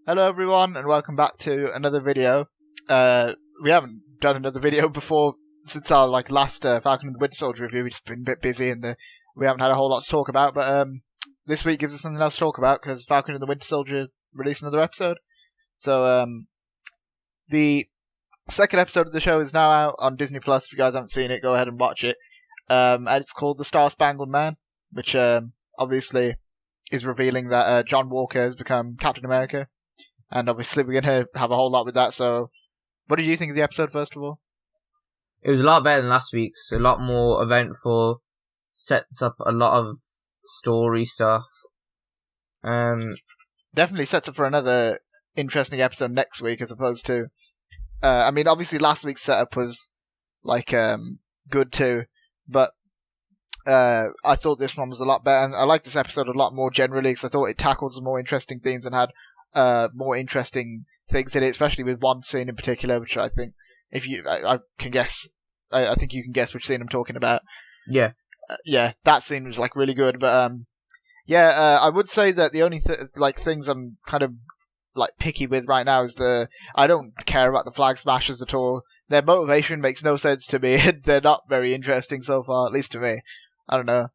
Hello everyone and welcome back to another video. We haven't done another video before since our last Falcon and the Winter Soldier review. We've just been a bit busy and we haven't had a whole lot to talk about, but this week gives us something else to talk about because Falcon and the Winter Soldier released another episode. So the second episode of the show is now out on Disney Plus. If you guys haven't seen it, go ahead and watch it. And it's called The Star-Spangled Man, which obviously is revealing that John Walker has become Captain America. And obviously we're going to have a whole lot with that, so what did you think of the episode, first of all? It was a lot better than last week's, a lot more eventful, sets up a lot of story stuff. Definitely sets up for another interesting episode next week, as opposed to... obviously last week's setup was, good too, but I thought this one was a lot better, and I liked this episode a lot more generally, because I thought it tackled some more interesting themes and had more interesting things in it, especially with one scene in particular, which I think I can guess. I think you can guess which scene I'm talking about. Yeah, that scene was really good. But I would say that the only things I'm kind of picky with right now is I don't care about the flag smashers at all. Their motivation makes no sense to me. They're not very interesting so far, at least to me. I don't know.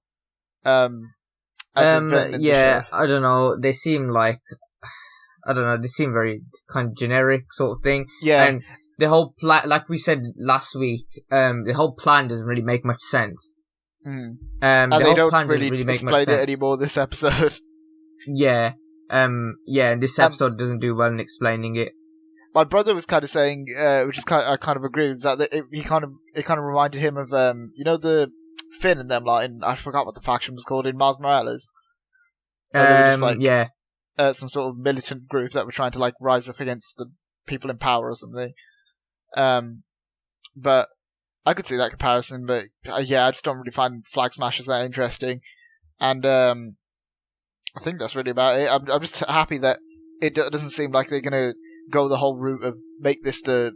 I don't know. They seem they seem very kind of generic sort of thing. Yeah. And the whole plan, like we said last week, the whole plan doesn't really make much sense. And they don't really explain it anymore this episode. Yeah. And this episode doesn't do well in explaining it. My brother was kind of saying, which is I kind of agree with that. It kind of reminded him of the Finn and them I forgot what the faction was called in Miles Morales. Some sort of militant group that were trying to rise up against the people in power or something. But I could see that comparison. But I just don't really find flag smashers that interesting. And I think that's really about it. I'm just happy that it doesn't seem like they're gonna go the whole route of make this the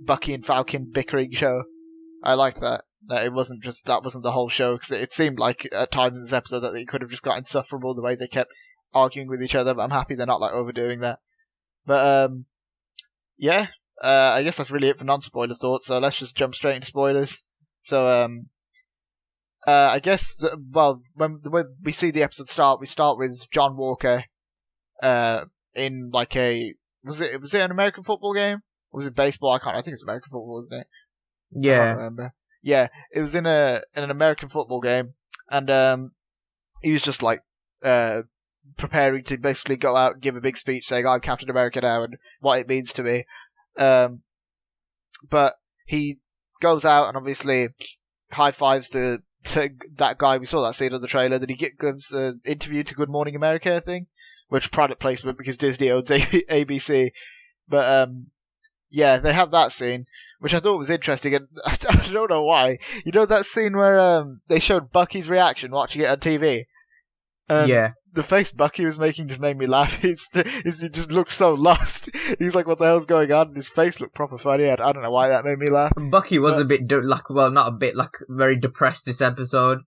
Bucky and Falcon bickering show. I like that. That wasn't the whole show, because it seemed like at times in this episode that it could have just got insufferable the way they kept arguing with each other, but I'm happy they're not overdoing that. But I guess that's really it for non-spoiler thoughts, so let's just jump straight into spoilers. So I guess when we see the episode start, we start with John Walker in was it an American football game? Or was it baseball? I think it's American football, wasn't it? Yeah. I can't remember. Yeah, it was in an American football game, and he was just preparing to basically go out and give a big speech saying, I'm Captain America now and what it means to me. But he goes out and obviously high-fives that guy. We saw that scene on the trailer, that he gives an interview to Good Morning America, I think, which product placement because Disney owns ABC. But they have that scene, which I thought was interesting, and I don't know why. You know that scene where they showed Bucky's reaction watching it on TV? Yeah. The face Bucky was making just made me laugh. He just looked so lost. He's like, what the hell's going on? And his face looked proper funny. I don't know why that made me laugh. Bucky was very depressed this episode.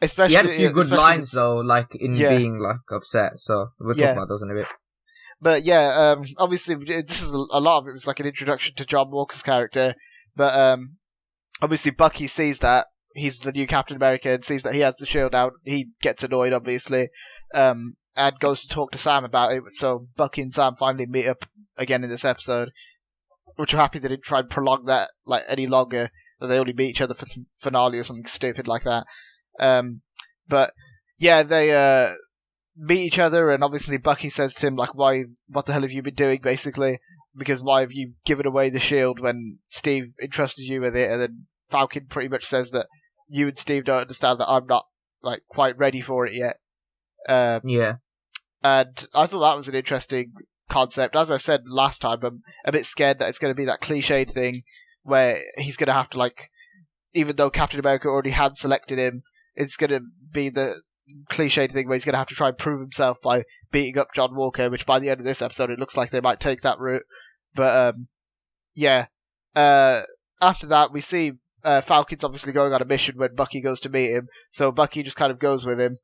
Especially, he had a few good lines though, being upset. So we'll talk about those in a bit. But obviously this is a lot of it was an introduction to John Walker's character. But obviously Bucky sees that he's the new Captain America and sees that he has the shield out. He gets annoyed, obviously, and goes to talk to Sam about it. So Bucky and Sam finally meet up again in this episode, which I'm happy they didn't try and prolong that any longer, that they only meet each other for the finale or something stupid like that. They meet each other, and obviously Bucky says to him, what the hell have you been doing, basically, because why have you given away the shield when Steve entrusted you with it? And then Falcon pretty much says that you and Steve don't understand that I'm not quite ready for it yet. And I thought that was an interesting concept. As I said last time, I'm a bit scared that it's going to be that cliched thing where he's going to have to even though Captain America already had selected him, it's going to be the cliched thing where he's going to have to try and prove himself by beating up John Walker, which by the end of this episode it looks like they might take that route. But after that we see Falcon's obviously going on a mission when Bucky goes to meet him, so Bucky just kind of goes with him.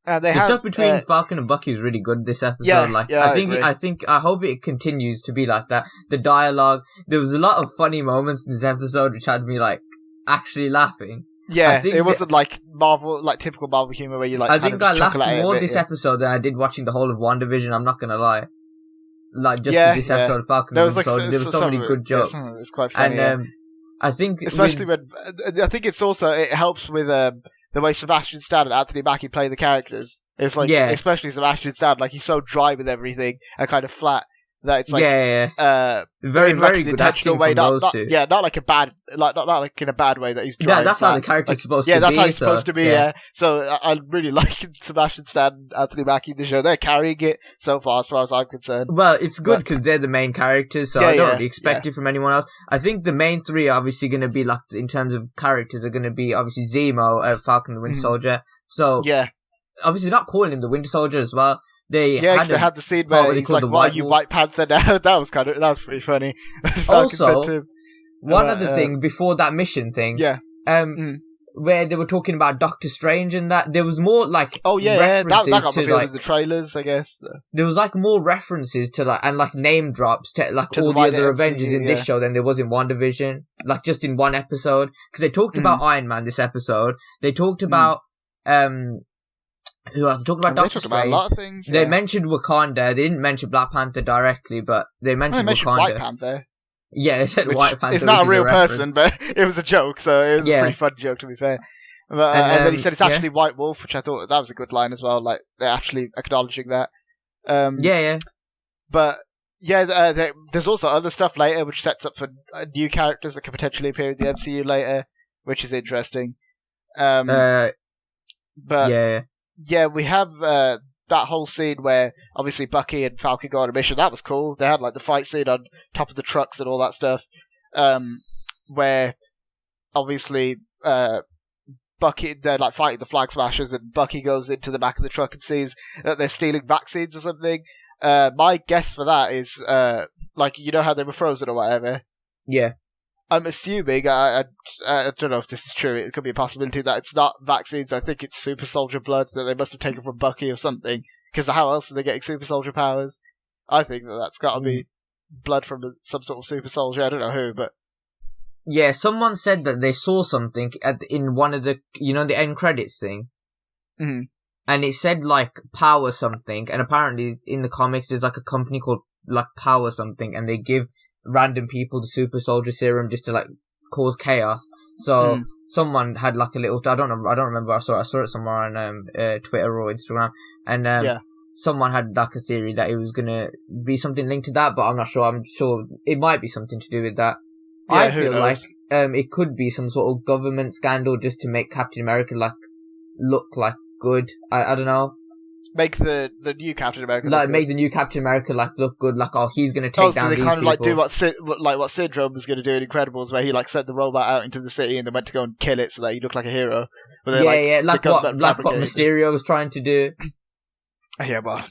They The have, stuff between Falcon and Bucky is really good this episode. Yeah, I hope it continues to be like that. The dialogue, there was a lot of funny moments in this episode which had me like actually laughing. Yeah, it wasn't like Marvel, like typical Marvel humor where you like. I think I laughed more this episode than I did watching the whole of WandaVision. I'm not gonna lie. Like just to this episode of Falcon and Winter Soldier, there were so many good jokes. It's quite funny. And I think, especially when I think it's also it helps with the way Sebastian Stan and Anthony Mackie play the characters. It's like, especially Sebastian Stan, like he's so dry with everything and kind of flat that it's like, very, very good acting way, from those two. Yeah, not like a bad, like not like in a bad way that he's dry. Yeah, that's how the character's supposed to be. Yeah, that's how he's supposed to be. Yeah. So I really like Sebastian Stan and Anthony Mackie in the show. They're carrying it so far, as far as I'm concerned. Well, it's good because they're the main characters, so I don't really expect it from anyone else. I think the main three are obviously going to be, like, in terms of characters, are going to be obviously Zemo, Falcon and Winter Soldier. So obviously not calling him the Winter Soldier as well. They had the scene where he's like, "Why are you White Panther now?" That was pretty funny. Also, one other thing before that mission thing, where they were talking about Doctor Strange and that, there was more like that got revealed in the trailers, I guess. There was like more references to like and like name drops to like all the other Avengers in this show than there was in WandaVision, like just in one episode, because they talked about Iron Man this episode. They talked about who else? They talked about Doctor Strange. About a lot of things. They mentioned Wakanda. They didn't mention Black Panther directly, but they mentioned Wakanda. White Panther. Yeah, they said White Panther. It's not a real person, but it was a joke, so it was a pretty fun joke, to be fair. But, and then he said it's actually White Wolf, which I thought that was a good line as well. Like they're actually acknowledging that. But there's also other stuff later which sets up for new characters that could potentially appear in the MCU later, which is interesting. We have that whole scene where obviously Bucky and Falcon go on a mission. That was cool. They had like the fight scene on top of the trucks and all that stuff, where obviously Bucky, they're like fighting the Flag Smashers, and Bucky goes into the back of the truck and sees that they're stealing vaccines or something. My guess for that is like, you know how they were frozen or whatever. Yeah. I'm assuming, I don't know if this is true, it could be a possibility that it's not vaccines. I think it's super soldier blood that they must have taken from Bucky or something, because how else are they getting super soldier powers? I think that's got to be blood from some sort of super soldier. I don't know who, but... Yeah, someone said that they saw something in one of the, the end credits thing. Mm-hmm. And it said, like, Power something, and apparently in the comics there's, like, a company called, like, Power something, and they give random people the super soldier serum just to like cause chaos. So someone had like a little, I don't remember, I saw it somewhere on Twitter or Instagram, and someone had like a theory that it was gonna be something linked to that, but I'm not sure. I'm sure it might be something to do with that. I feel like it could be some sort of government scandal just to make Captain America like look like good. I don't know. Make the new Captain America make the new Captain America like look good, like he's gonna take down these people. So they kind of like do what Syndrome was gonna do in Incredibles, where he like sent the robot out into the city and then went to go and kill it so that he looked like a hero. But like what Mysterio was trying to do. Yeah, well,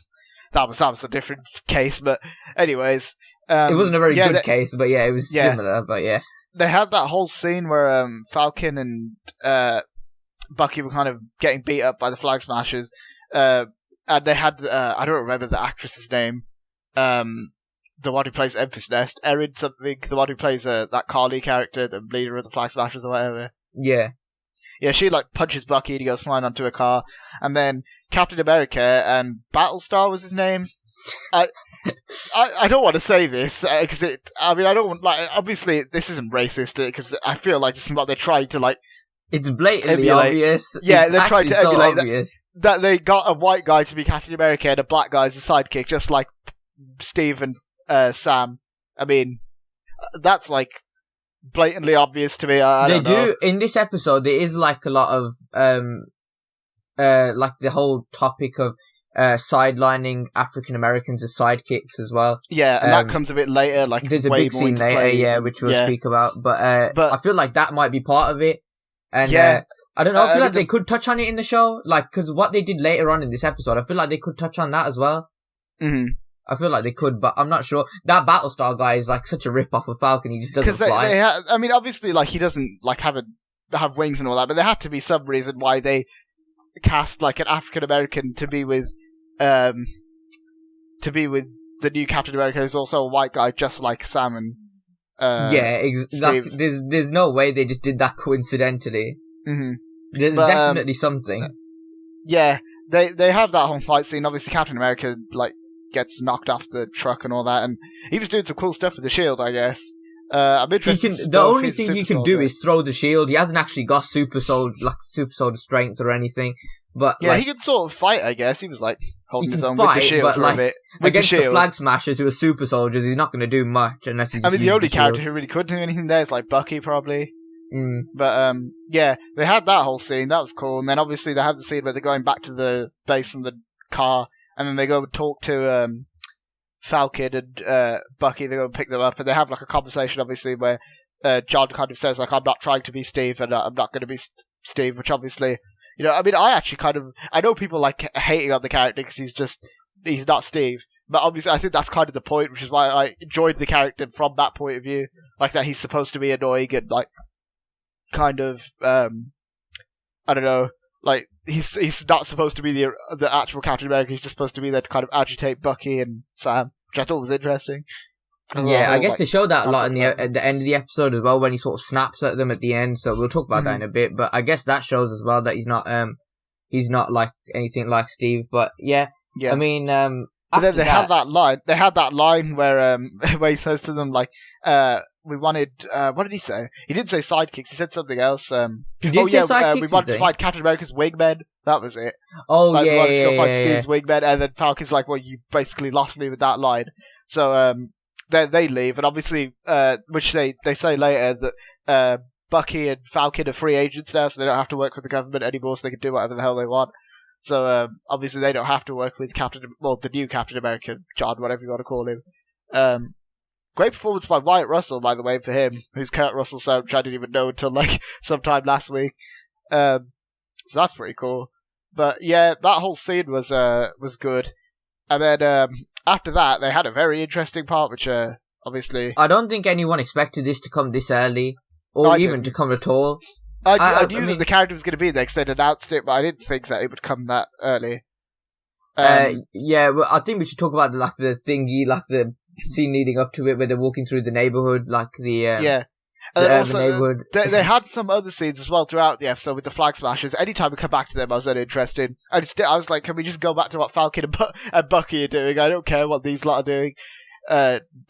that was a different case, but anyways, it wasn't a very good case, but it was similar. But they had that whole scene where Falcon and Bucky were kind of getting beat up by the Flag Smashers. And they had, I don't remember the actress's name, the one who plays Memphis Nest, Erin something, the one who plays that Carly character, the leader of the Flag Smashers or whatever. Yeah. Yeah, she like punches Bucky and he goes flying onto a car. And then Captain America and Battlestar was his name. I don't want to say this, because I don't want, like, obviously this isn't racist, because I feel like this is what they're trying to, like, it's blatantly obvious. Yeah, they're trying to emulate that they got a white guy to be Captain America and a black guy as a sidekick, just like Steve and Sam. I mean, that's like blatantly obvious to me. I don't know. In this episode. There is like a lot of like the whole topic of sidelining African Americans as sidekicks as well. Yeah, and that comes a bit later. Like there's a big scene later, which we'll speak about. But I feel like that might be part of it. And I don't know, I feel like they could touch on it in the show, like, because what they did later on in this episode, I feel like they could touch on that as well. Mm-hmm. I feel like they could, but I'm not sure. That Battlestar guy is like such a rip-off of Falcon, he just doesn't fly. I mean, obviously, like, he doesn't like have wings and all that, but there had to be some reason why they cast like an African American to be with the new Captain America, who's also a white guy, just like Sam and exactly. There's no way they just did that coincidentally. Mm-hmm. There's definitely something. Yeah, they have that whole fight scene. Obviously, Captain America like gets knocked off the truck and all that, and he was doing some cool stuff with the shield, I guess. I'm interested. The only thing he can do is throw the shield. He hasn't actually got super soldier strength or anything. But yeah, he can sort of fight, I guess. He was like holding his own fight, with the shield for a bit. Against the Flag Smashers, who are super soldiers, he's not going to do much unless he's. The only character who really could do anything there is like Bucky, probably. Mm. But yeah, they had that whole scene. That was cool. And then obviously they have the scene where they're going back to the base in the car, and then they go and talk to Falcon and Bucky. They go and pick them up, and they have like a conversation, obviously, where John kind of says like, "I'm not trying to be Steve, and I'm not going to be Steve," which obviously. You know, I mean, I know people like hating on the character because he's not Steve, but obviously I think that's kind of the point, which is why I enjoyed the character from that point of view, like that he's supposed to be annoying and like, kind of, I don't know, like he's not supposed to be the actual Captain America, he's just supposed to be there to kind of agitate Bucky and Sam, which I thought was interesting. Yeah, I guess they showed that a lot at the end of the episode as well, when he sort of snaps at them at the end. So we'll talk about that in a bit. But I guess that shows as well that he's not like anything like Steve. But yeah. I mean, but then they had that line. They had that line where where he says to them like, "We wanted." What did he say? He didn't say sidekicks. He said something else. He did say sidekicks. We wanted to find Captain America's wingmen. That was it. Oh like, yeah, we wanted to go find yeah. Steve's wingmen, and then Falcon's like, "Well, you basically lost me with that line." So they leave, and obviously, which they say later that Bucky and Falcon are free agents now, so they don't have to work with the government anymore, so they can do whatever the hell they want. So obviously, they don't have to work with the new Captain America, John, whatever you want to call him. Great performance by Wyatt Russell, by the way, for him, who's Kurt Russell's son, which I didn't even know until like sometime last week. So that's pretty cool. But yeah, that whole scene was good. And then after that, they had a very interesting part, which obviously... I don't think anyone expected this to come this early, or even to come at all. I knew that the character was going to be there because they'd announced it, but I didn't think that it would come that early. Yeah, well, I think we should talk about the scene leading up to it, where they're walking through the neighborhood, like the and then also, neighborhood. They had some other scenes as well throughout the episode with the Flag Smashers. Anytime we come back to them, I was uninterested. I was like, can we just go back to what Falcon and Bucky are doing? I don't care what these lot are doing.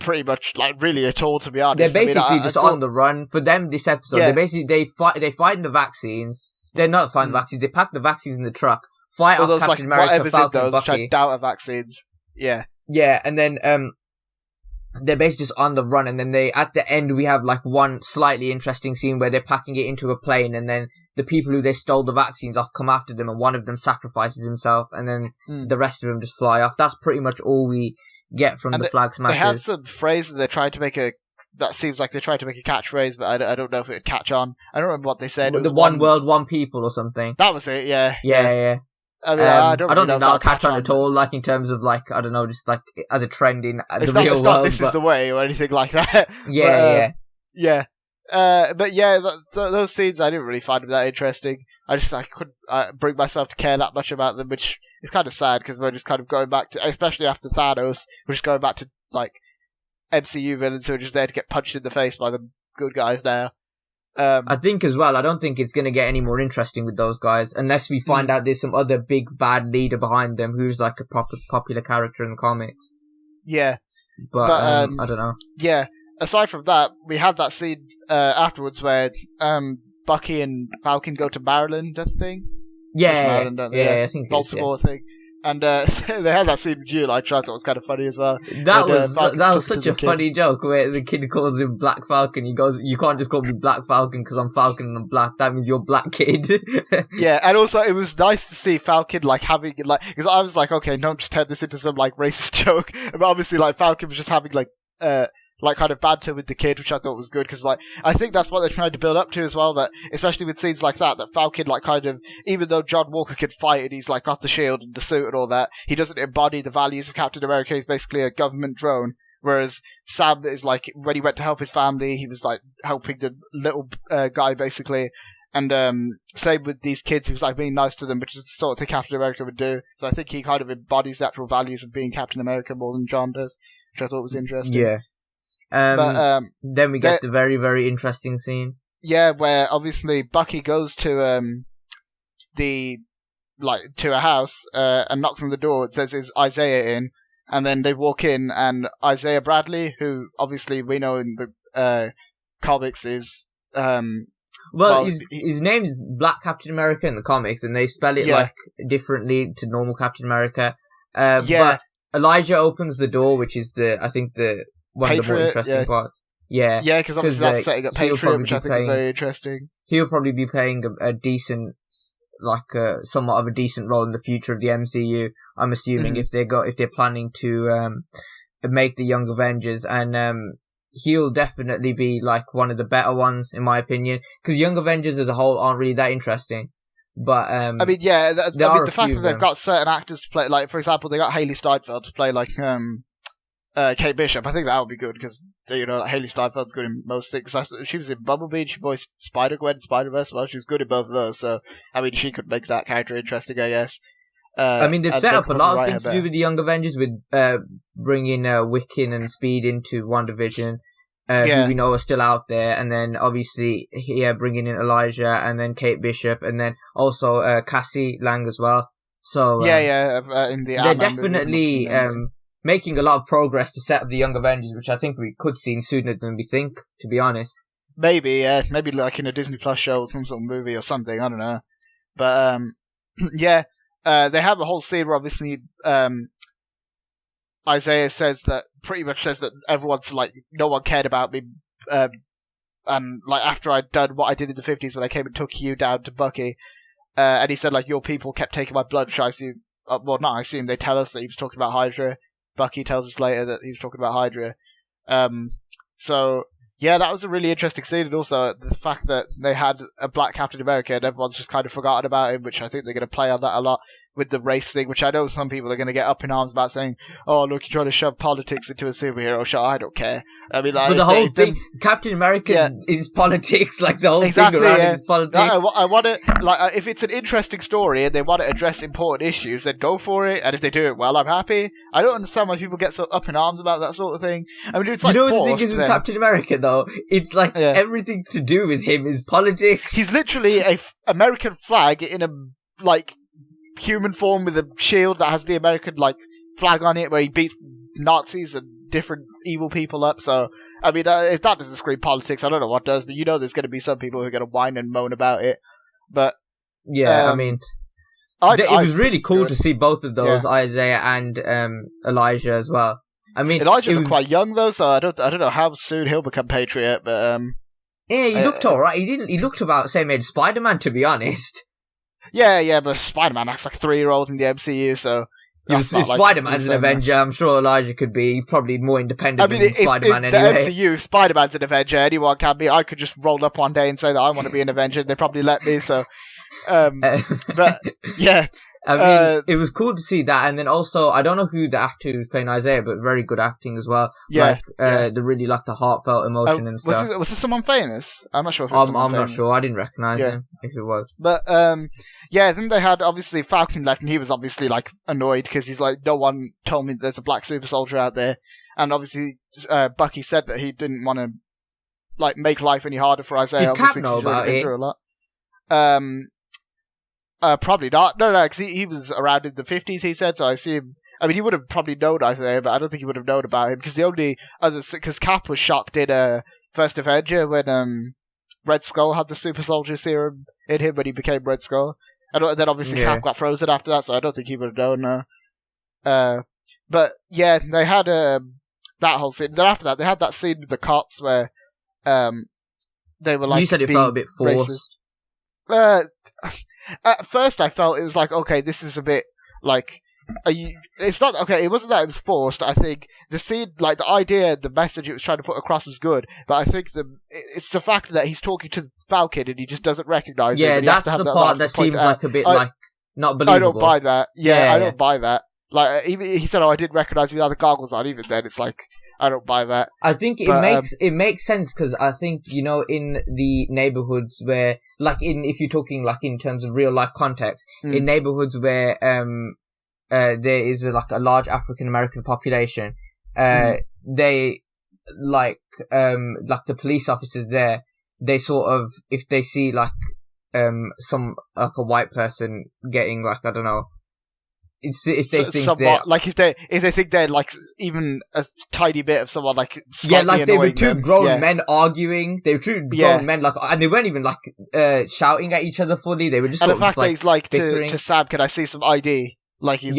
Pretty much, like, really at all, to be honest. They're basically just on the run. For them, this episode, they fight in the vaccines. They're not fighting vaccines. They pack the vaccines in the truck. Fight off Captain America, Falcon, Bucky. Which I doubt are vaccines. Yeah. Yeah, and then they're basically just on the run, and then at the end we have like one slightly interesting scene where they're packing it into a plane, and then the people who they stole the vaccines off come after them, and one of them sacrifices himself, and then the rest of them just fly off. That's pretty much all we get from the Flag Smashers. They have some phrase that they're trying to make that seems like they're trying to make a catchphrase, but I don't know if it would catch on. I don't remember what they said. The one world, one people or something. That was it, yeah. Yeah. I mean, I don't think that'll catch on at all, like, in terms of, like, I don't know, just, like, as a trend in the real world. It's not This Is the Way or anything like that. Yeah. But yeah, those scenes, I didn't really find them that interesting. I couldn't bring myself to care that much about them, which is kind of sad, because we're just kind of going back to, especially after Thanos, we're just going back to, like, MCU villains who are just there to get punched in the face by the good guys now. I think as well, I don't think it's going to get any more interesting with those guys unless we find out there's some other big bad leader behind them who's like a proper popular character in the comics. Yeah. But I don't know. Yeah. Aside from that, we had that scene afterwards where Bucky and Falcon go to Maryland, I think. Yeah, I think Baltimore thing. And they had that scene with you, like, which I thought was kind of funny as well. That was such a funny joke where the kid calls him Black Falcon. He goes, "You can't just call me Black Falcon because I'm Falcon and I'm black. That means you're black, kid." Yeah, and also it was nice to see Falcon like having like, because I was like, okay, don't just turn this into some like racist joke. But obviously, like, Falcon was just having like kind of banter with the kid, which I thought was good, because, like, I think that's what they're trying to build up to as well, that, especially with scenes like that Falcon, like, kind of, even though John Walker can fight and he's, like, got the shield and the suit and all that, he doesn't embody the values of Captain America. He's basically a government drone, whereas Sam is, like, when he went to help his family, he was, like, helping the little guy, basically, And same with these kids, he was like being nice to them, which is the sort of thing Captain America would do. So I think he kind of embodies the actual values of being Captain America more than John does, which I thought was interesting. Yeah. Then we get the very, very interesting scene. Yeah, where obviously Bucky goes to to a house and knocks on the door. It says, "Is Isaiah in?" And then they walk in, and Isaiah Bradley, who obviously we know in the comics is his name is Black Captain America in the comics, and they spell it like differently to normal Captain America. But Elijah opens the door, which is I think one of the more interesting parts. Yeah, because obviously that's setting up Patriot, which I think is very interesting. He'll probably be playing a decent, somewhat of a decent role in the future of the MCU. I'm assuming if they're planning to make the Young Avengers, and he'll definitely be like one of the better ones in my opinion, because Young Avengers as a whole aren't really that interesting. But the fact that they've got certain actors to play, like for example, they got Haley Steinfeld to play Kate Bishop. I think that would be good because Haley Steinfeld's good in most things. She was in Bumblebee. She voiced Spider-Gwen in Spider-Verse. Well, she's good in both of those. So I mean, she could make that character interesting, I guess. They've set up a lot of things to do with the Young Avengers, with bringing Wiccan and Speed into WandaVision, who we know are still out there, and then obviously bringing in Elijah, and then Kate Bishop, and then also Cassie Lang as well. So in the they're definitely making a lot of progress to set up the Young Avengers, which I think we could see sooner than we think, to be honest. Maybe like in a Disney Plus show or some sort of movie or something, I don't know. But, they have a whole scene where obviously, Isaiah pretty much says that everyone's like, no one cared about me, and like after I'd done what I did in the 50s when I came and took you down to Bucky, and he said like, your people kept taking my blood, which I assume, they tell us that he was talking about Hydra. Bucky tells us later that he was talking about Hydra. So, that was a really interesting scene, and also the fact that they had a black Captain America and everyone's just kind of forgotten about him, which I think they're going to play on that a lot with the race thing, which I know some people are going to get up in arms about, saying, "Oh, look, you're trying to shove politics into a superhero show." I don't care. I mean, but the whole thing, Captain America is politics, like the whole thing around it is politics. I want to, if it's an interesting story and they want to address important issues, then go for it. And if they do it well, I'm happy. I don't understand why people get so up in arms about that sort of thing. I mean, it's like, what the thing is with Captain America, though? It's like everything to do with him is politics. He's literally a American flag in a human form with a shield that has the American flag on it, where he beats Nazis and different evil people up. So I mean, if that doesn't scream politics, I don't know what does. But there's going to be some people who are going to whine and moan about it. But I mean, it was really cool to see both of those, Isaiah and Elijah as well. I mean, Elijah looked quite young though, so I don't know how soon he'll become Patriot. But he looked alright. He looked about the same age as Spider-Man, to be honest. Yeah, but Spider-Man acts like a 3-year-old in the MCU, so... If Spider-Man's an Avenger, I'm sure Elijah could be probably more independent than Spider-Man anyway. The MCU, if Spider-Man's an Avenger, anyone can be. I could just roll up one day and say that I want to be an Avenger, and they'd probably let me, so... but, yeah... I mean, it was cool to see that, and then also, I don't know who the actor who's playing Isaiah, but very good acting as well. The really the heartfelt emotion and stuff. Was this someone famous? I'm not sure if it was someone famous. I'm not sure. I didn't recognise him, if it was. But, then they had, obviously, Falcon left, and he was obviously, annoyed, because he's like, no one told me there's a black super soldier out there. And obviously, Bucky said that he didn't want to, make life any harder for Isaiah. Did Cap know about it? Through a lot. Probably not. No, because he was around in the 50s, he said, so I assume... I mean, he would have probably known Isaiah, but I don't think he would have known about him, because the only other... Because Cap was shocked in First Avenger when Red Skull had the super soldier serum in him when he became Red Skull. And then obviously Cap got frozen after that, so I don't think he would have known. But yeah, they had that whole scene. Then after that, they had that scene with the cops where they were You said it felt a bit forced. At first, I felt it was okay, this is a bit it's not okay. It wasn't that it was forced. I think the scene, the idea, the message it was trying to put across was good. But I think it's the fact that he's talking to Falcon and he just doesn't recognize him. Yeah, that's the part that seems a bit not believable. I don't buy that. I don't buy that. Even he said, "Oh, I didn't recognize him without the goggles on." Even then, it's I don't buy that. I think it makes sense because I think, you know, in the neighborhoods where, like, if you're talking like in terms of real life context, in neighborhoods where there is like a large African American population, they like the police officers there, they sort of, if they see like some like a white person getting like, I don't know, if they think they're like if they think they're like even a tiny bit of someone like like they were two them. grown men arguing. They were two grown men like, and they weren't even like shouting at each other fully. They were just and sort the fact of just, like, that he's like to Sam, can I see some ID? Like he's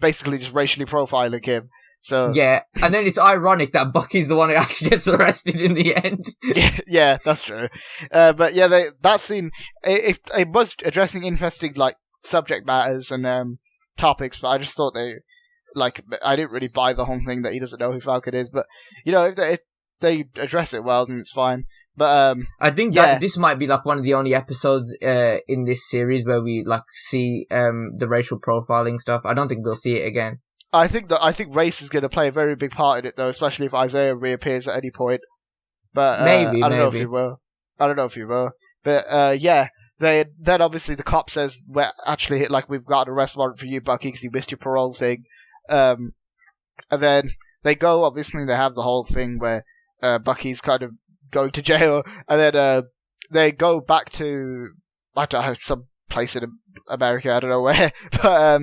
basically just racially profiling him. So yeah, and then it's ironic that Bucky's the one who actually gets arrested in the end. yeah, that's true. But yeah, that scene it was addressing interesting like subject matters and topics, but I just thought I didn't really buy the whole thing that he doesn't know who Falcon is. But you know, if they address it well, then it's fine. But I think that this might be like one of the only episodes in this series where we like see the racial profiling stuff. I don't think we'll see it again. I think race is going to play a very big part in it, though, especially if Isaiah reappears at any point. But maybe I don't know if he will. But yeah. Then obviously the cop says, "We're actually we've got an arrest warrant for you, Bucky, because you missed your parole thing." And then they go. Obviously, they have the whole thing where Bucky's kind of going to jail, and then they go back to I don't know, some place in America. I don't know where, but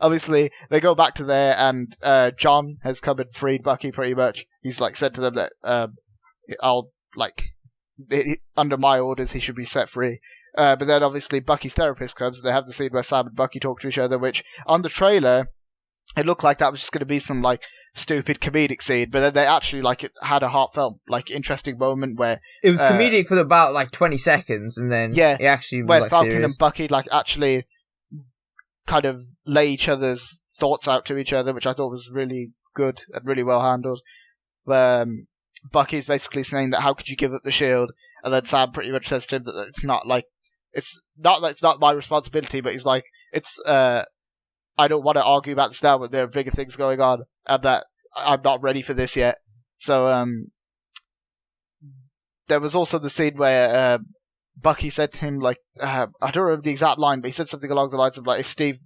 obviously they go back to there, and John has come and freed Bucky. Pretty much, he's like said to them that under my orders, he should be set free. But then obviously Bucky's therapist comes and they have the scene where Sam and Bucky talk to each other, which on the trailer it looked like that was just going to be some like stupid comedic scene, but then they actually it had a heartfelt interesting moment where it was comedic for about like 20 seconds, and then it actually was where Falcon serious. And Bucky actually kind of lay each other's thoughts out to each other, which I thought was really good and really well handled. Bucky's basically saying that how could you give up the shield, and then Sam pretty much says to him that it's not that it's not my responsibility, but he's like, it's I don't want to argue about this now, but there are bigger things going on, and that I'm not ready for this yet. So there was also the scene where Bucky said to him I don't remember the exact line, but he said something along the lines of if Steve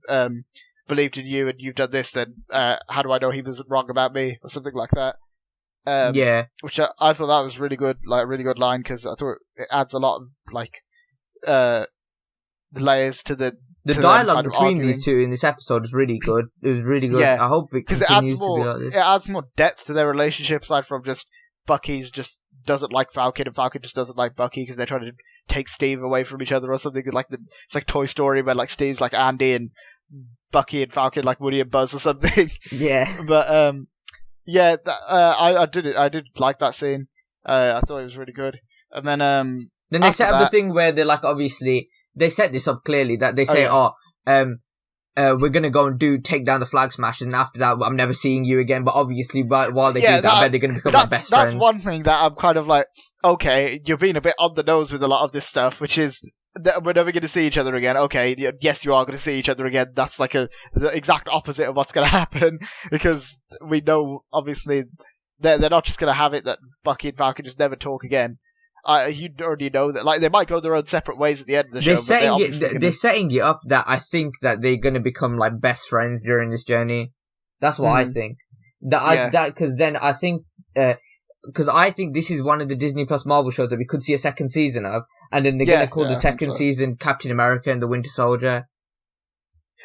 believed in you and you've done this, then how do I know he was wrong about me, or something like that. Which I thought that was really good, a really good line, because I thought it adds a lot of layers to the dialogue between these two in this episode is really good. It was really good. I hope it continues to be like this. It adds more depth to their relationship, aside from just Bucky's just doesn't like Falcon and Falcon just doesn't like Bucky because they're trying to take Steve away from each other or something. It's like Toy Story where Steve's like Andy and Bucky and Falcon like Woody and Buzz or something. Yeah, but I did like that scene. I thought it was really good. And then they set up the thing where they're obviously they set this up clearly that they say, we're gonna go and take down the flag smashers, and after that I'm never seeing you again. But obviously, while they do that, I bet they're gonna become best friends. That's one thing that I'm kind of okay, you're being a bit on the nose with a lot of this stuff, which is that we're never going to see each other again. Okay, yes, you are going to see each other again. That's the exact opposite of what's going to happen, because we know, obviously, they're not just going to have it that Bucky and Falcon just never talk again. You already know that they might go their own separate ways at the end of the show. They're setting it up that I think that they're going to become best friends during this journey. That's what I think. Because then I think... because I think this is one of the Disney Plus Marvel shows that we could see a second season of, and then they're going to call the second season Captain America and the Winter Soldier.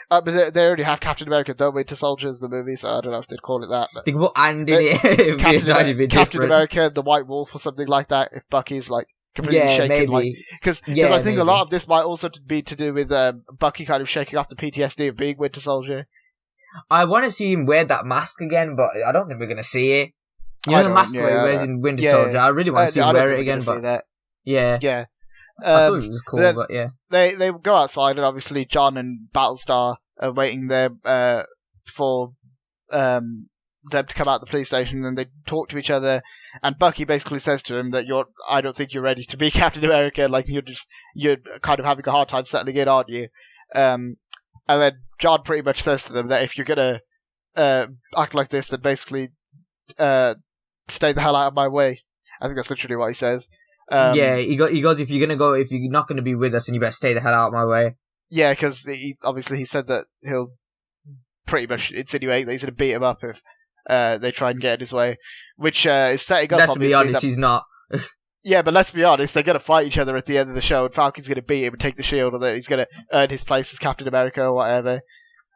But they already have Captain America, the Winter Soldier is the movie, so I don't know if they'd call it that. But they can put and in it. Captain America, the White Wolf, or something like that, if Bucky's completely shaken. Maybe. Because I think a lot of this might also be to do with Bucky kind of shaking off the PTSD of being Winter Soldier. I want to see him wear that mask again, but I don't think we're going to see it. You know the mask he wears in Winter Soldier? I really want to see him wear it again, but... Yeah. Yeah. I thought it was cool, but yeah. They go outside, and obviously John and Battlestar are waiting there for them to come out of the police station, and they talk to each other, and Bucky basically says to him that I don't think you're ready to be Captain America, you're kind of having a hard time settling in, aren't you? And then John pretty much says to them that if you're gonna act like this, then basically stay the hell out of my way. I think that's literally what he says. He goes, if you're not gonna be with us, then you better stay the hell out of my way. Yeah, because he said that he'll pretty much insinuate that he's gonna beat him up if they try and get in his way, which is setting up. Let's be honest, he's not. Yeah, but let's be honest, they're going to fight each other at the end of the show, and Falcon's going to beat him and take the shield, or that he's going to earn his place as Captain America or whatever,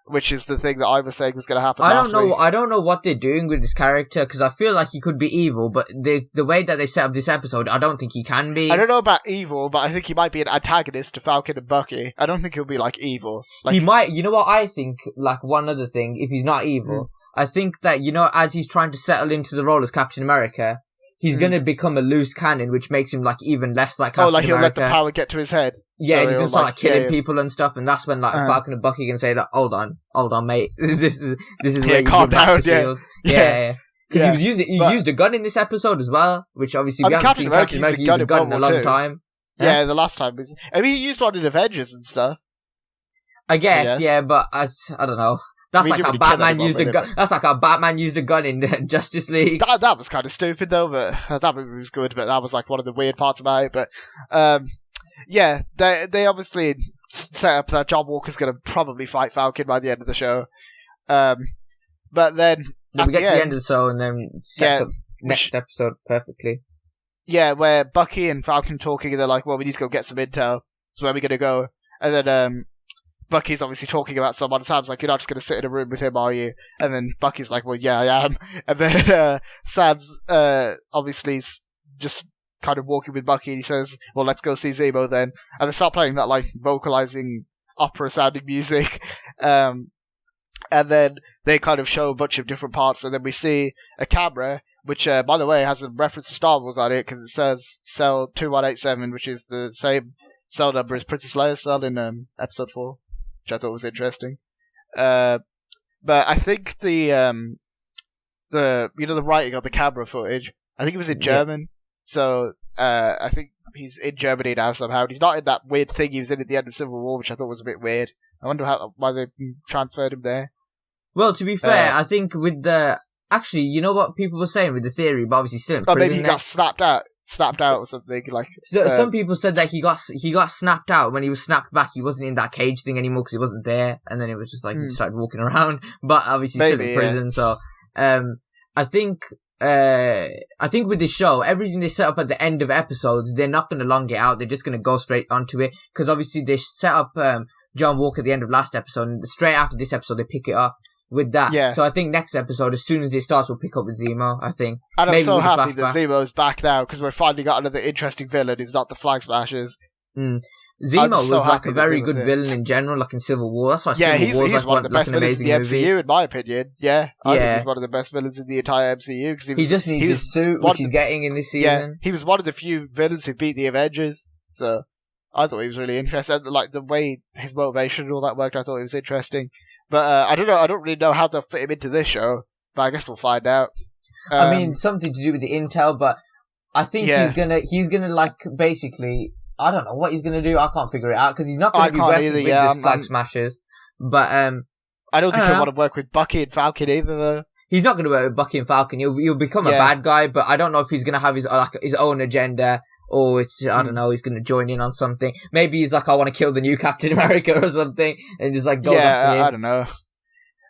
which is the thing that I was saying was going to happen last week. I don't know what they're doing with this character, because I feel like he could be evil, but the way that they set up this episode, I don't think he can be. I don't know about evil, but I think he might be an antagonist to Falcon and Bucky. I don't think he'll be, like, evil. He might, you know what I think, like, one other thing, if he's not evil, I think that, as he's trying to settle into the role as Captain America, he's going to become a loose cannon, which makes him, like, even less like Captain America. He'll let the power get to his head. Yeah, and he can start, killing people and stuff, and that's when, like, Falcon and Bucky can say, like, hold on, mate. This is where you calm down, the shield. Yeah. Because he used a gun in this episode as well, which obviously we haven't seen Captain America use a gun in a long time. Yeah, the last time. He used one in Avengers and stuff. I guess, yeah, but I don't know. That's like how Batman used a gun. That's like how Batman used a gun in Justice League. That was kind of stupid though, but that movie was good. But that was like one of the weird parts about it. But yeah, they obviously set up that John Walker's going to probably fight Falcon by the end of the show. But then we get to the end of the show and then sets up next episode perfectly. Yeah, where Bucky and Falcon talking and they're like, "Well, we need to go get some intel. So where are we going to go?" And then Bucky's obviously talking about someone. Sam's like, "You're not just going to sit in a room with him, are you?" And then Bucky's like, "Well, yeah, I am." And then Sam's obviously just kind of walking with Bucky, and he says, "Well, let's go see Zemo then." And they start playing that like vocalizing opera-sounding music. And then they kind of show a bunch of different parts, and then we see a camera, which, by the way, has a reference to Star Wars on it, because it says Cell 2187, which is the same cell number as Princess Leia's cell in Episode 4. Which I thought was interesting. But I think the writing of the camera footage, I think it was in German. So I think he's in Germany now somehow. He's not in that weird thing he was in at the end of Civil War, which I thought was a bit weird. I wonder why they transferred him there. Well, to be fair, I think with the... Actually, you know what people were saying with the theory, but obviously still in prison. Maybe he got snapped out or something. Like some people said that he got snapped out. When he was snapped back, he wasn't in that cage thing anymore because he wasn't there, and then it was just like he started walking around. But obviously he's still in prison. So I think with this show, everything they set up at the end of episodes, they're not going to long it out. They're just going to go straight onto it, because obviously they set up John Walker at the end of last episode, and straight after this episode they pick it up with that. Yeah. So I think next episode, as soon as it starts, we'll pick up with Zemo, I think. And I'm so happy that Zemo's back now, because we've finally got another interesting villain who's not the Flag Smashers. Zemo was like a very good villain in general, like in Civil War. That's why Civil War is like one of the best villains in the MCU, in my opinion. Yeah, I think he's one of the best villains in the entire MCU. Cause he just needs his suit, which he's getting in this season. Yeah, he was one of the few villains who beat the Avengers, so I thought he was really interesting. Like the way his motivation and all that worked, I thought it was interesting. But I don't know. I don't really know how they'll fit him into this show. But I guess we'll find out. I mean, something to do with the intel. But I think he's gonna like basically. I don't know what he's gonna do. I can't figure it out because he's not gonna be working with the Flag Smashers. But I don't think he'll want to work with Bucky and Falcon either, though. He's not gonna work with Bucky and Falcon. He'll become a bad guy. But I don't know if he's gonna have his own agenda. Or it's, I don't know, he's going to join in on something. Maybe he's like, I want to kill the new Captain America or something. And just like go after him. I don't know.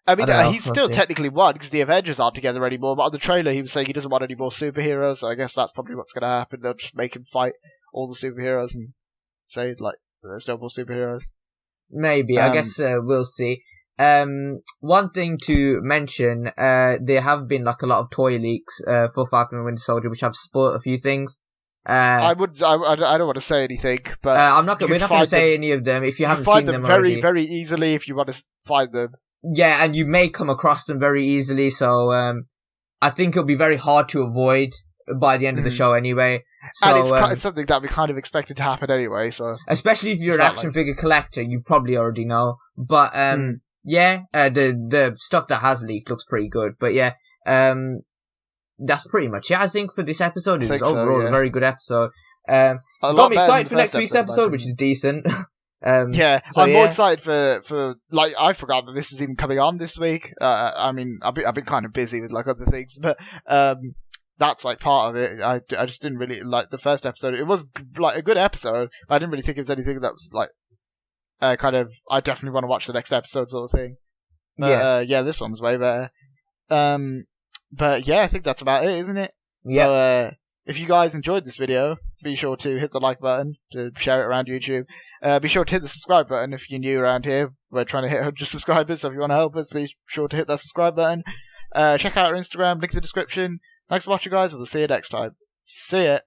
I mean, he's still technically won because the Avengers aren't together anymore. But on the trailer, he was saying he doesn't want any more superheroes. So I guess that's probably what's going to happen. They'll just make him fight all the superheroes and say, like, there's no more superheroes. Maybe. I guess we'll see. One thing to mention, there have been like a lot of toy leaks for Falcon and Winter Soldier, which have spoiled a few things. I don't want to say anything, but we're not going to say any of them if you haven't seen them very, very easily if you want to find them. Yeah, and you may come across them very easily, so I think it'll be very hard to avoid by the end of the show anyway. So, and it's something that we kind of expected to happen anyway, so... Especially if you're an action figure collector, you probably already know. But, the stuff that has leaked looks pretty good. But yeah, that's pretty much it, I think, for this episode. It was overall a very good episode. It's got me excited for next week's episode, which is decent. I'm more excited for like, I forgot that this was even coming on this week. I mean, I've been kind of busy with like other things, but that's like part of it. I just didn't really like the first episode. It was like a good episode, but I didn't really think it was anything that was like kind of. I definitely want to watch the next episode sort of thing. But, this one's way better. But yeah, I think that's about it, isn't it? Yeah. So if you guys enjoyed this video, be sure to hit the like button to share it around YouTube. Be sure to hit the subscribe button if you're new around here. We're trying to hit 100 subscribers, so if you want to help us, be sure to hit that subscribe button. Check out our Instagram, link in the description. Thanks for watching, guys. We'll see you next time. See ya.